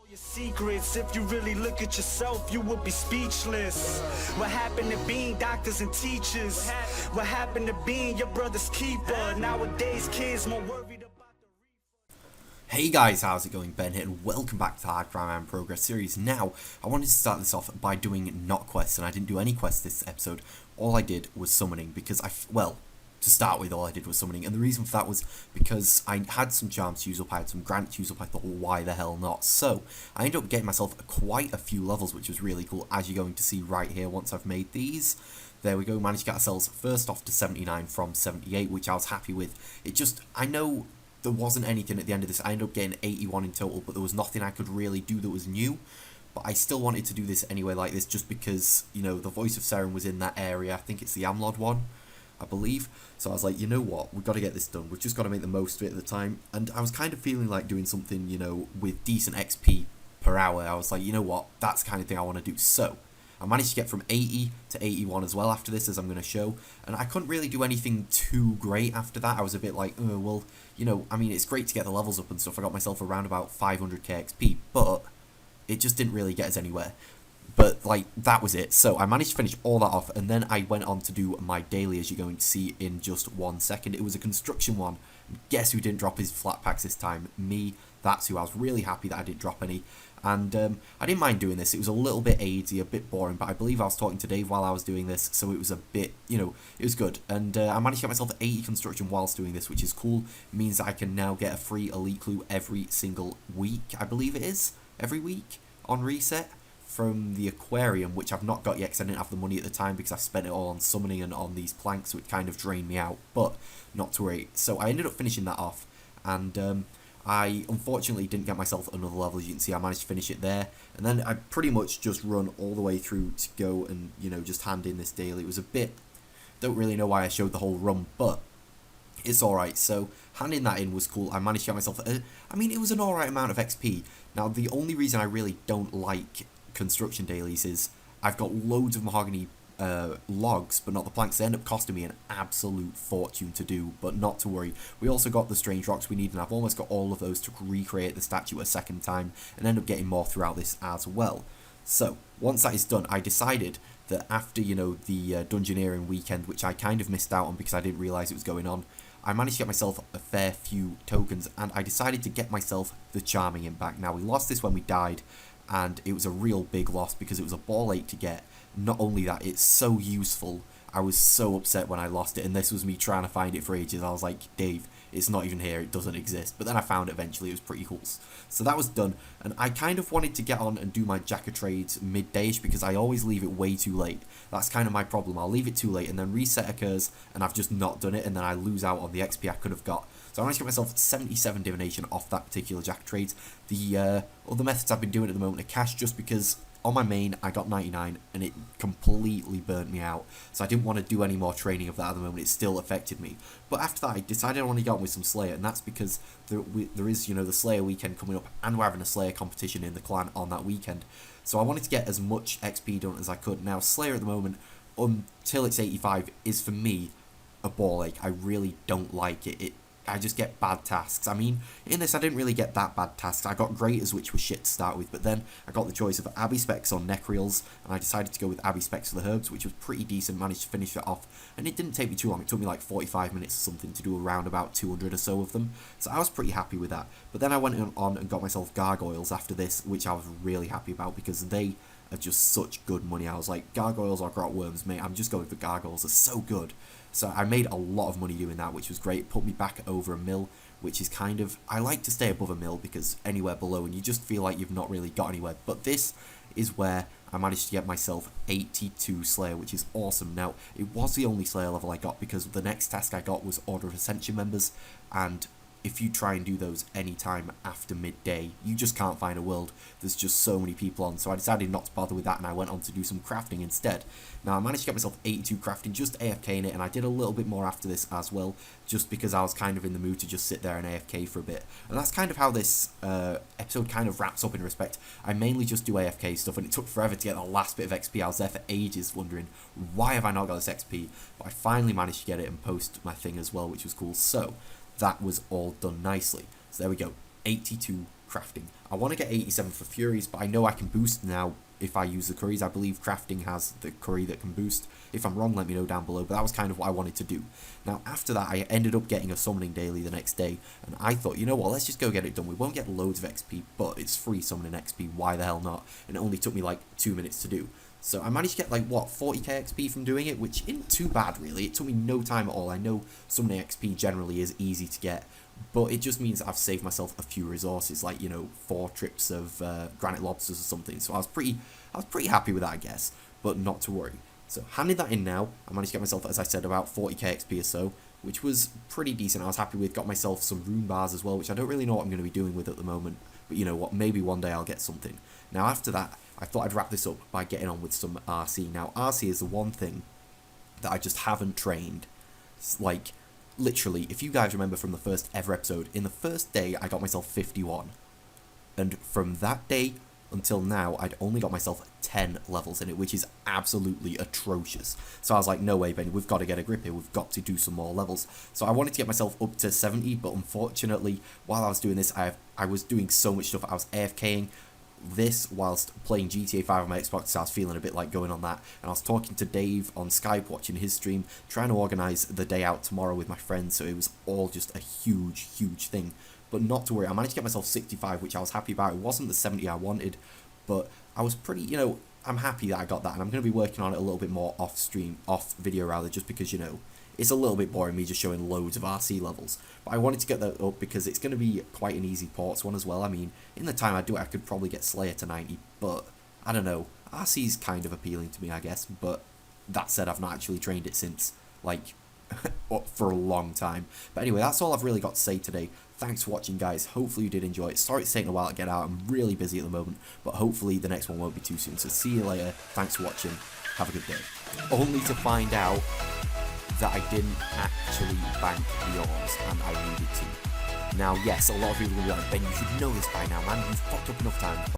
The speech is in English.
Your secrets, if you really look at yourself, you would be speechless. What happened to being doctors and teachers? What happened to being your brother's keeper? Nowadays, kids more worried about the... Hey guys, how's it going? Ben here, and welcome back to the Hardcore Ironman Progress series. Now, I wanted to start this off by doing not quests, and I didn't do any quests this episode. All I did was summoning, because to start with, all I did was summoning, and the reason for that was because I had some charms to use up, I had some granite to use up. I thought, well, why the hell not? So I ended up getting myself quite a few levels, which was really cool, as you're going to see right here once I've made these. There we go, managed to get ourselves first off to 79 from 78, which I was happy with. I know there wasn't anything at the end of this. I ended up getting 81 in total, but there was nothing I could really do that was new. But I still wanted to do this anyway like this, just because, you know, the Voice of Seren was in that area. I think it's the Amlod one, I believe. So I was like, you know what, we've got to get this done. We've just got to make the most of it at the time. And I was kind of feeling like doing something, you know, with decent XP per hour. I was like, you know what, that's the kind of thing I want to do. So I managed to get from 80 to 81 as well after this, as I'm going to show. And I couldn't really do anything too great after that. I was a bit like, oh, well, you know, I mean, it's great to get the levels up and stuff. I got myself around about 500k XP, but it just didn't really get us anywhere. But, like, that was it. So I managed to finish all that off, and then I went on to do my daily, as you're going to see in just 1 second. It was a construction one. Guess who didn't drop his flat packs this time? Me. That's who. I was really happy that I didn't drop any. And I didn't mind doing this. It was a little bit AIDS-y, a bit boring, but I believe I was talking to Dave while I was doing this, so it was a bit, you know, it was good. And I managed to get myself 80 construction whilst doing this, which is cool. It means that I can now get a free elite clue every single week, I believe it is, every week on reset from the aquarium, which I've not got yet because I didn't have the money at the time because I spent it all on summoning and on these planks, so it kind of drained me out, but not to worry. So I ended up finishing that off, and I unfortunately didn't get myself another level. As you can see, I managed to finish it there, and then I pretty much just run all the way through to go and, you know, just hand in this daily. It was a bit, don't really know why I showed the whole run, but it's alright. So handing that in was cool. I managed to get myself, I mean, it was an alright amount of XP. Now, the only reason I really don't like construction dailies is I've got loads of mahogany logs, but not the planks. They end up costing me an absolute fortune to do, but not to worry. We also got the strange rocks we need, and I've almost got all of those to recreate the statue a second time, and end up getting more throughout this as well. So once that is done, I decided that after, you know, the dungeoneering weekend, which I kind of missed out on because I didn't realise it was going on, I managed to get myself a fair few tokens, and I decided to get myself the Charming Imp back. Now, we lost this when we died, and it was a real big loss because it was a ball ache to get. Not only that, it's so useful. I was so upset when I lost it, and this was me trying to find it for ages. I was like, Dave, it's not even here, it doesn't exist. But then I found it eventually. It was pretty cool. So that was done, and I kind of wanted to get on and do my Jack of Trades midday-ish because I always leave it way too late. That's kind of my problem. I'll leave it too late, and then reset occurs, and I've just not done it, and then I lose out on the XP I could have got. So I managed to get myself 77 divination off that particular Jack of Trades. The other methods I've been doing at the moment are cash, just because on my main I got 99 and it completely burnt me out, so I didn't want to do any more training of that at the moment. It still affected me, but after that I decided I want to get on with some Slayer, and that's because there is, you know, the Slayer weekend coming up, and we're having a Slayer competition in the clan on that weekend, so I wanted to get as much XP done as I could. Now, Slayer at the moment, until it's 85, is for me a ball ache. I really don't like it. I just get bad tasks. I mean, in this I didn't really get that bad tasks. I got Graters, which was shit to start with, but then I got the choice of Abbey Specs on Necreals, and I decided to go with Abbey Specs for the Herbs, which was pretty decent. Managed to finish it off, and it didn't take me too long. It took me like 45 minutes or something to do around about 200 or so of them, so I was pretty happy with that. But then I went on and got myself Gargoyles after this, which I was really happy about because they are just such good money. I was like, Gargoyles or Grot Worms, mate, I'm just going for Gargoyles. They're so good. So I made a lot of money doing that, which was great. It put me back over a mil, which is kind of, I like to stay above a mil because anywhere below and you just feel like you've not really got anywhere. But this is where I managed to get myself 82 Slayer, which is awesome. Now, it was the only Slayer level I got because the next task I got was Order of Ascension members, and if you try and do those anytime after midday, you just can't find a world. There's just so many people on, so I decided not to bother with that, and I went on to do some crafting instead. Now, I managed to get myself 82 crafting, just AFK in it, and I did a little bit more after this as well, just because I was kind of in the mood to just sit there and AFK for a bit. And that's kind of how this episode kind of wraps up in respect. I mainly just do AFK stuff, and it took forever to get the last bit of XP. I was there for ages wondering, why have I not got this XP? But I finally managed to get it and post my thing as well, which was cool. So that was all done nicely. So there we go, 82 crafting. I want to get 87 for Furies, but I know I can boost now if I use the curries. I believe crafting has the curry that can boost. If I'm wrong, let me know down below, but that was kind of what I wanted to do. Now, after that, I ended up getting a summoning daily the next day, and I thought, you know what, let's just go get it done. We won't get loads of XP, but it's free summoning XP, why the hell not? And it only took me like 2 minutes to do. So I managed to get like, what, 40k XP from doing it, which isn't too bad really. It took me no time at all. I know summoning XP generally is easy to get, but it just means I've saved myself a few resources, like, you know, 4 trips of granite lobsters or something. So I was pretty happy with that, I guess, but not to worry. So handing that in now, I managed to get myself, as I said, about 40k XP or so, which was pretty decent. I was happy with. Got myself some rune bars as well, which I don't really know what I'm going to be doing with at the moment, but you know what, maybe one day I'll get something. Now after that, I thought I'd wrap this up by getting on with some RC. Now RC is the one thing that I just haven't trained. It's like, literally, if you guys remember from the first ever episode, in the first day I got myself 51. And from that day until now, I'd only got myself 10 levels in it, which is absolutely atrocious. So I was like, no way, Benny, we've got to get a grip here. We've got to do some more levels. So I wanted to get myself up to 70, but unfortunately, while I was doing this, I was doing so much stuff. I was AFKing this whilst playing GTA 5 on my Xbox, so I was feeling a bit like going on that. And I was talking to Dave on Skype, watching his stream, trying to organise the day out tomorrow with my friends. So it was all just a huge thing. But not to worry, I managed to get myself 65, which I was happy about. It wasn't the 70 I wanted, but I was pretty, you know, I'm happy that I got that. And I'm going to be working on it a little bit more off video rather, just because, you know, it's a little bit boring me just showing loads of RC levels. But I wanted to get that up because it's going to be quite an easy ports one as well. I mean, in the time I do it, I could probably get Slayer to 90, but I don't know. RC's kind of appealing to me, I guess. But that said, I've not actually trained it since, like, for a long time. But anyway, that's all I've really got to say today. Thanks for watching, guys. Hopefully you did enjoy it. Sorry it's taking a while to get out. I'm really busy at the moment, but hopefully the next one won't be too soon. So see you later. Thanks for watching. Have a good day. Only to find out that I didn't actually bank the orbs, and I needed to. Now, yes, a lot of people will be like, Ben, you should know this by now, man. You've fucked up enough times.